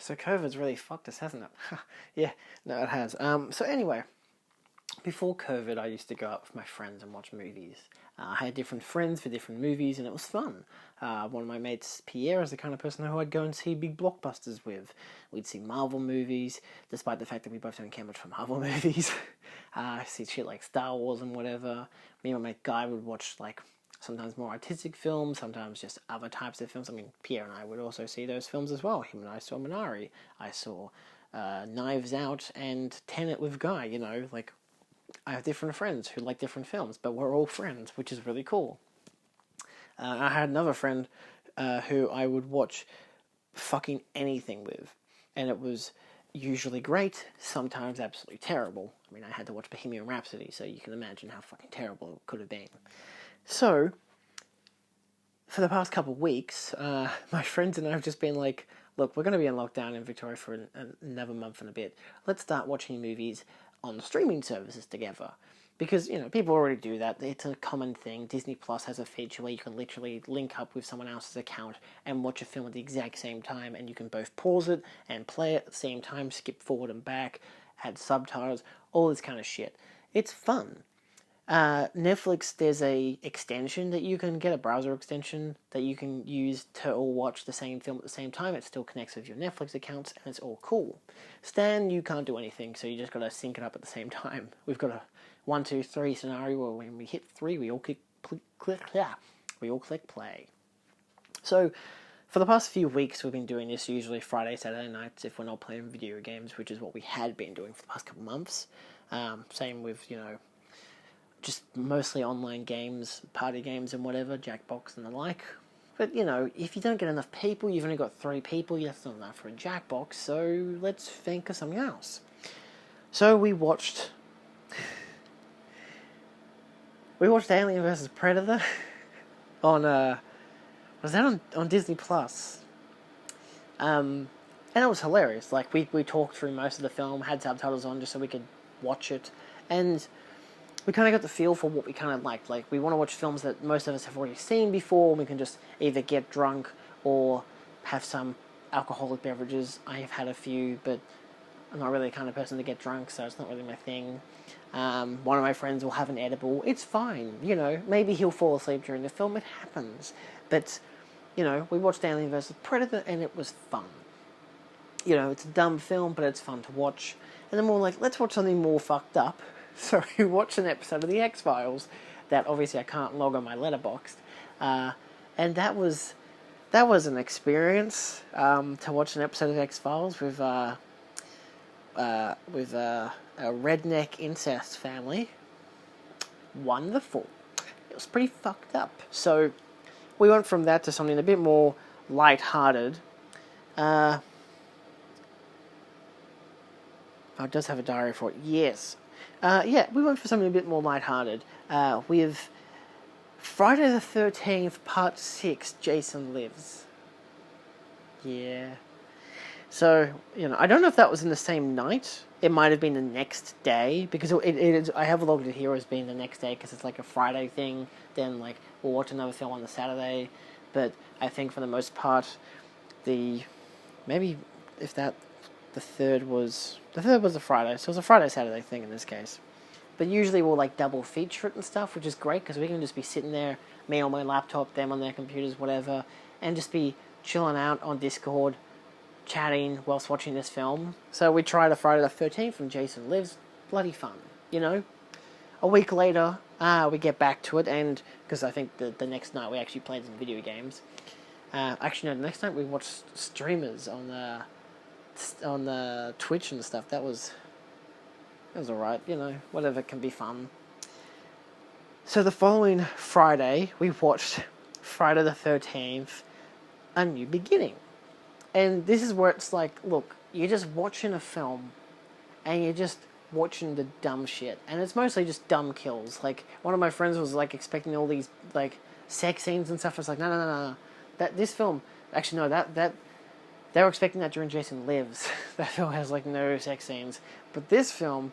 So COVID's really fucked us, hasn't it? Yeah, no, it has. So anyway, before COVID, I used to go out with my friends and watch movies. I had different friends for different movies, and it was fun. One of my mates, Pierre, is the kind of person who I'd go and see big blockbusters with. We'd see Marvel movies, despite the fact that we both don't care much for Marvel movies. See shit like Star Wars and whatever. Me and my mate Guy would watch, like, sometimes more artistic films, sometimes just other types of films. I mean, Pierre and I would also see those films as well. Him and I saw Minari. I saw Knives Out and Tenet with Guy, you know, like, I have different friends who like different films, but we're all friends, which is really cool. I had another friend who I would watch fucking anything with, and it was usually great, sometimes absolutely terrible. I mean, I had to watch Bohemian Rhapsody, so you can imagine how fucking terrible it could have been. So, for the past couple of weeks, my friends and I have just been like, look, we're going to be in lockdown in Victoria for another month and a bit. Let's start watching movies on the streaming services together. Because, you know, people already do that. It's a common thing. Disney Plus has a feature where you can literally link up with someone else's account and watch a film at the exact same time, and you can both pause it and play it at the same time, skip forward and back, add subtitles, all this kind of shit. It's fun. Netflix, there's a extension that you can get, a browser extension that you can use to all watch the same film at the same time. It still connects with your Netflix accounts, and it's all cool. Stan, you can't do anything, so you just gotta sync it up at the same time. We've got a 1, 2, 3 scenario where when we hit 3, we all click play. So, for the past few weeks, we've been doing this usually Friday, Saturday nights if we're not playing video games, which is what we had been doing for the past couple months. Same with, you know, just mostly online games, party games and whatever, Jackbox and the like. But, you know, if you don't get enough people, you've only got 3 people, that's not enough for a Jackbox, so let's think of something else. So we watched Alien vs. Predator on, was that on Disney Plus? And it was hilarious. Like, we talked through most of the film, had subtitles on just so we could watch it, and we kind of got the feel for what we kind of liked. Like, we want to watch films that most of us have already seen before, and we can just either get drunk or have some alcoholic beverages. I have had a few, but I'm not really the kind of person to get drunk, so it's not really my thing. One of my friends will have an edible. It's fine, you know. Maybe he'll fall asleep during the film. It happens. But, you know, we watched Alien vs. Predator, and it was fun. You know, it's a dumb film, but it's fun to watch. And then we're like, let's watch something more fucked up. So we watched an episode of The X-Files that obviously I can't log on my Letterboxd. And that was an experience, to watch an episode of X-Files with a redneck incest family. Wonderful. It was pretty fucked up. So we went from that to something a bit more light-hearted. Oh, it does have a diary for it. Yes. We went for something a bit more lighthearted. With Friday the 13th, Part 6, Jason Lives. Yeah. So, you know, I don't know if that was in the same night. It might have been the next day, because I have logged it here as being the next day, because it's like a Friday thing. Then, like, we'll watch another film on the Saturday. But I think for the most part, the third was a Friday, so it was a Friday-Saturday thing in this case. But usually we'll, like, double feature it and stuff, which is great, because we can just be sitting there, me on my laptop, them on their computers, whatever, and just be chilling out on Discord, chatting whilst watching this film. So we tried a Friday the 13th from Jason Lives. Bloody fun, you know? A week later, we get back to it, and because I think the next night we actually played some video games. The next night we watched streamers on the Twitch and stuff. That was alright, you know, whatever can be fun. So the following Friday, we watched Friday the 13th, A New Beginning. And this is where it's like, look, you're just watching a film, and you're just watching the dumb shit. And it's mostly just dumb kills. Like, one of my friends was, like, expecting all these, like, sex scenes and stuff. I was like, no. This film, actually, no, that they were expecting that during Jason Lives. That film has, like, no sex scenes. But this film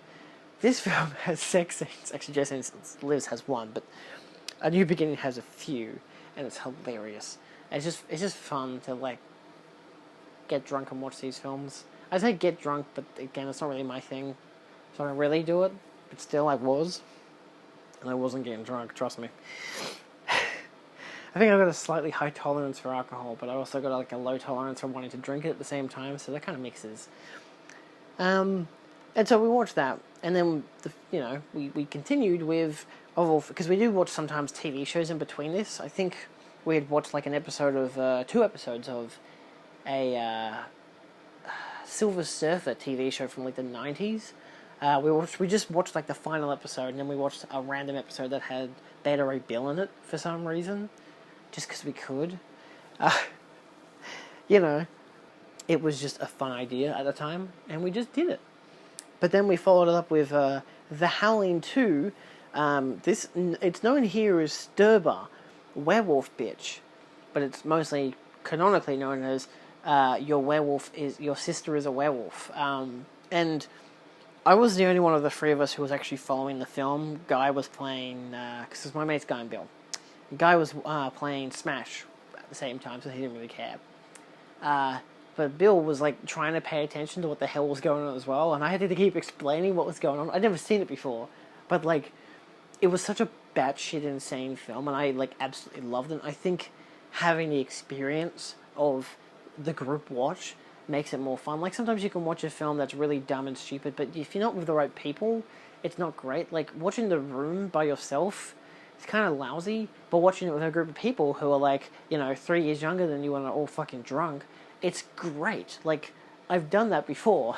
has sex scenes. Actually, Jason Lives has one, but A New Beginning has a few, and it's hilarious. And it's just fun to, like, get drunk and watch these films. I say get drunk, but again, it's not really my thing, so I don't really do it. But still, I was, and I wasn't getting drunk. Trust me. I think I've got a slightly high tolerance for alcohol, but I also got like a low tolerance for wanting to drink it at the same time, so that kind of mixes. And so we watched that, and then we continued with because we do watch sometimes TV shows in between this. I think we had watched like an episode of 2 episodes of a Silver Surfer TV show from like the 90s. We just watched like the final episode, and then we watched a random episode that had Beta Ray Bill in it for some reason, just because we could. It was just a fun idea at the time, and we just did it. But then we followed it up with The Howling 2. It's known here as Sturber, Werewolf Bitch, but it's mostly canonically known as your sister is a werewolf. And I was the only one of the 3 of us who was actually following the film. Guy was playing, because it's my mates Guy and Bill. Guy was playing Smash at the same time, so he didn't really care. But Bill was like trying to pay attention to what the hell was going on as well, and I had to keep explaining what was going on. I'd never seen it before, but like, it was such a batshit insane film, and I like absolutely loved it. I think having the experience of the group watch makes it more fun. Like, sometimes you can watch a film that's really dumb and stupid, but if you're not with the right people, it's not great. Like, watching The Room by yourself, it's kind of lousy, but watching it with a group of people who are like, 3 years younger than you and are all fucking drunk, it's great. Like, I've done that before,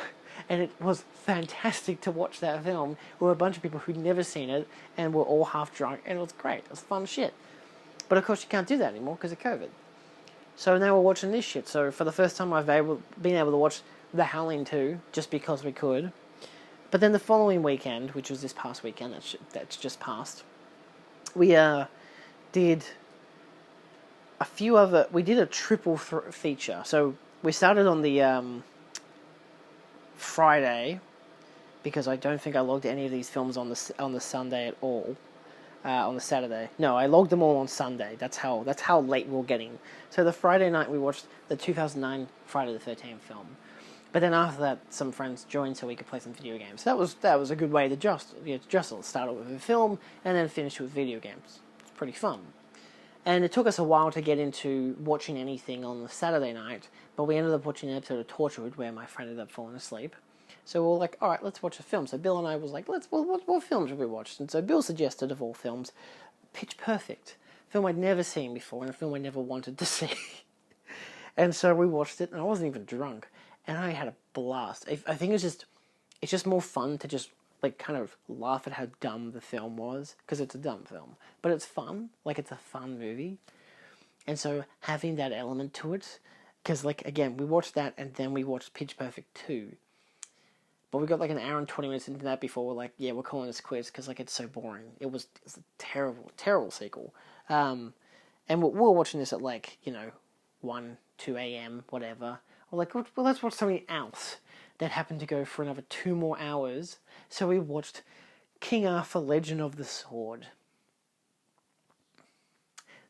and it was fantastic to watch that film with a bunch of people who'd never seen it, and were all half drunk, and it was great. It was fun shit. But of course you can't do that anymore because of COVID. So now we're watching this shit. So for the first time I've been able to watch The Howling 2, just because we could. But then the following weekend, which was this past weekend, that's just passed, we did we did a triple feature. So we started on the Friday, because I don't think I logged any of these films on the Sunday at all. On the Saturday, no, I logged them all on Sunday. That's how late we're getting. So the Friday night we watched the 2009 Friday the 13th film, but then after that some friends joined so we could play some video games. So that was a good way to just start with a film and then finish with video games. It's pretty fun. And it took us a while to get into watching anything on the Saturday night, but we ended up watching an episode of Torchwood where my friend ended up falling asleep. So we were like, all right, let's watch a film. So Bill and I was like, what films have we watched? And so Bill suggested, of all films, Pitch Perfect, a film I'd never seen before and a film I never wanted to see. And so we watched it, and I wasn't even drunk, and I had a blast. I think it's just more fun to just like kind of laugh at how dumb the film was, because it's a dumb film, but it's fun. Like, it's a fun movie, and so having that element to it, because like, again, we watched that and then we watched Pitch Perfect 2. But we got like an hour and 20 minutes into that before we're like, yeah, we're calling this quits because like it's so boring. It's a terrible, terrible sequel. And we were watching this at like 1, 2 a.m. whatever. We're like, well, let's watch something else that happened to go for another 2 more hours. So we watched King Arthur: Legend of the Sword.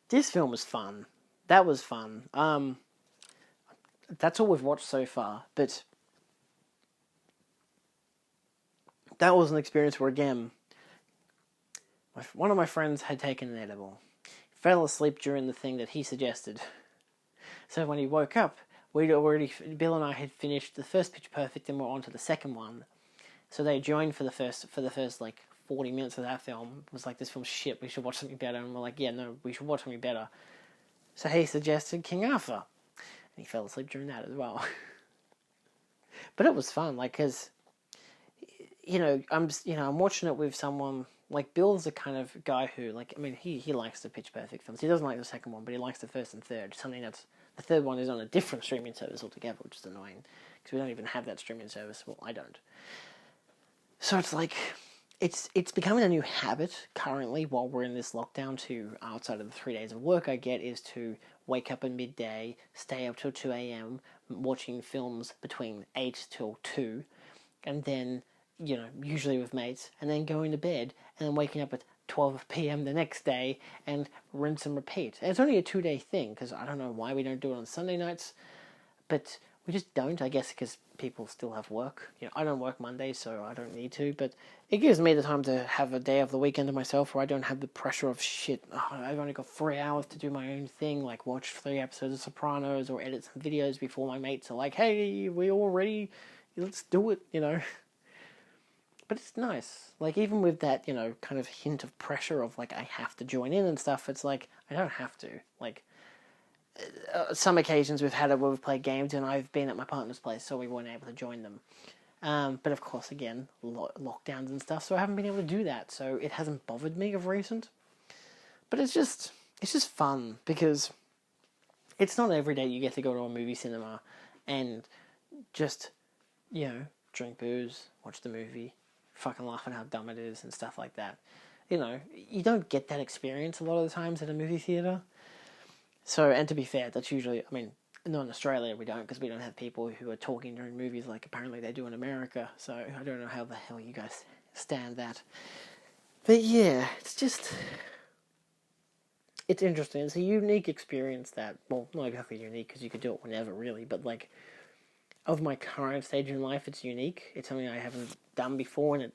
This film was fun. That was fun. That's all we've watched so far, but that was an experience where, again, one of my friends had taken an edible, fell asleep during the thing that he suggested. So when he woke up, Bill and I had finished the first Pitch Perfect and we're on to the second one. So they joined for the first like 40 minutes of that film. It was like, this film's shit, we should watch something better. And we're like, yeah, no, we should watch something better. So he suggested King Arthur. And he fell asleep during that as well. But it was fun, like, because I'm watching it with someone, like, Bill's the kind of guy who, like, I mean, he likes the Pitch Perfect films. He doesn't like the second one, but he likes the first and third. The third one is on a different streaming service altogether, which is annoying, because we don't even have that streaming service. Well, I don't. So it's like, it's becoming a new habit currently while we're in this lockdown to, outside of the 3 days of work I get, is to wake up at midday, stay up till 2 a.m, watching films between 8 till 2, and then, usually with mates, and then going to bed, and then waking up at 12 p.m. the next day, and rinse and repeat. And it's only a 2-day thing, because I don't know why we don't do it on Sunday nights, but we just don't, I guess, because people still have work. I don't work Mondays, so I don't need to, but it gives me the time to have a day of the weekend to myself where I don't have the pressure of shit. Oh, I've only got 3 hours to do my own thing, like watch 3 episodes of Sopranos or edit some videos before my mates are like, hey, we all ready? Let's do it, But it's nice. Like, even with that, kind of hint of pressure of, like, I have to join in and stuff, it's like, I don't have to. Like, some occasions we've had it where we've played games and I've been at my partner's place, so we weren't able to join them. But of course, again, lockdowns and stuff, so I haven't been able to do that, so it hasn't bothered me of recent. But it's just fun, because it's not every day you get to go to a movie cinema and just, drink booze, watch the movie, fucking laugh at how dumb it is and stuff like that. You don't get that experience a lot of the times at a movie theatre. So, and to be fair, that's usually, not in Australia we don't, because we don't have people who are talking during movies like apparently they do in America, so I don't know how the hell you guys stand that. But yeah, it's interesting. It's a unique experience that, well, not exactly unique, because you could do it whenever, really, but like, of my current stage in life, it's unique. It's something I haven't done before, and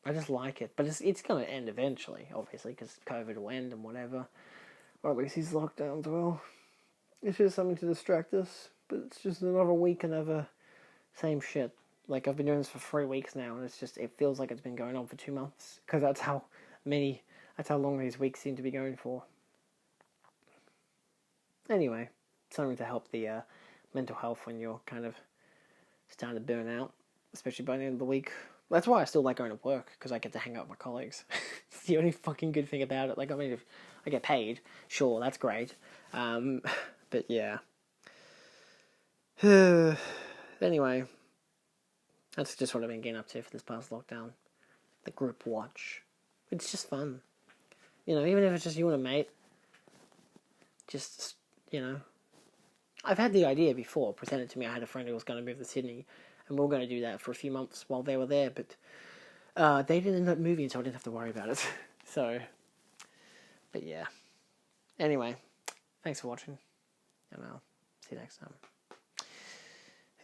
I just like it. But it's going to end eventually, obviously, because COVID will end and whatever. Or at least these lockdowns will. It's just something to distract us. But it's just another week, another same shit. Like, I've been doing this for 3 weeks now, and it feels like it's been going on for 2 months. Because that's how long these weeks seem to be going for. Anyway, something to help the mental health when you're kind of starting to burn out, especially by the end of the week. That's why I still like going to work, because I get to hang out with my colleagues. It's the only fucking good thing about it. Like, if I get paid, sure, that's great. But yeah. Anyway, that's just what I've been getting up to for this past lockdown. The group watch. It's just fun. Even if it's just you and a mate, just, I've had the idea before, presented to me. I had a friend who was going to move to Sydney, and we were going to do that for a few months while they were there, but they didn't end up moving, so I didn't have to worry about it. So, but yeah. Anyway, thanks for watching, and I'll see you next time.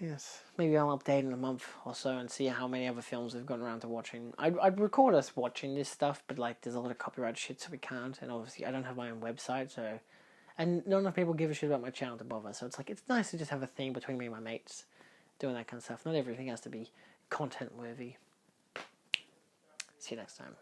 Yes, maybe I'll update in a month or so and see how many other films we've gotten around to watching. I'd record us watching this stuff, but like, there's a lot of copyright shit, so we can't, and obviously I don't have my own website, so... And not enough people give a shit about my channel to bother, so it's like, it's nice to just have a thing between me and my mates doing that kind of stuff. Not everything has to be content-worthy. See you next time.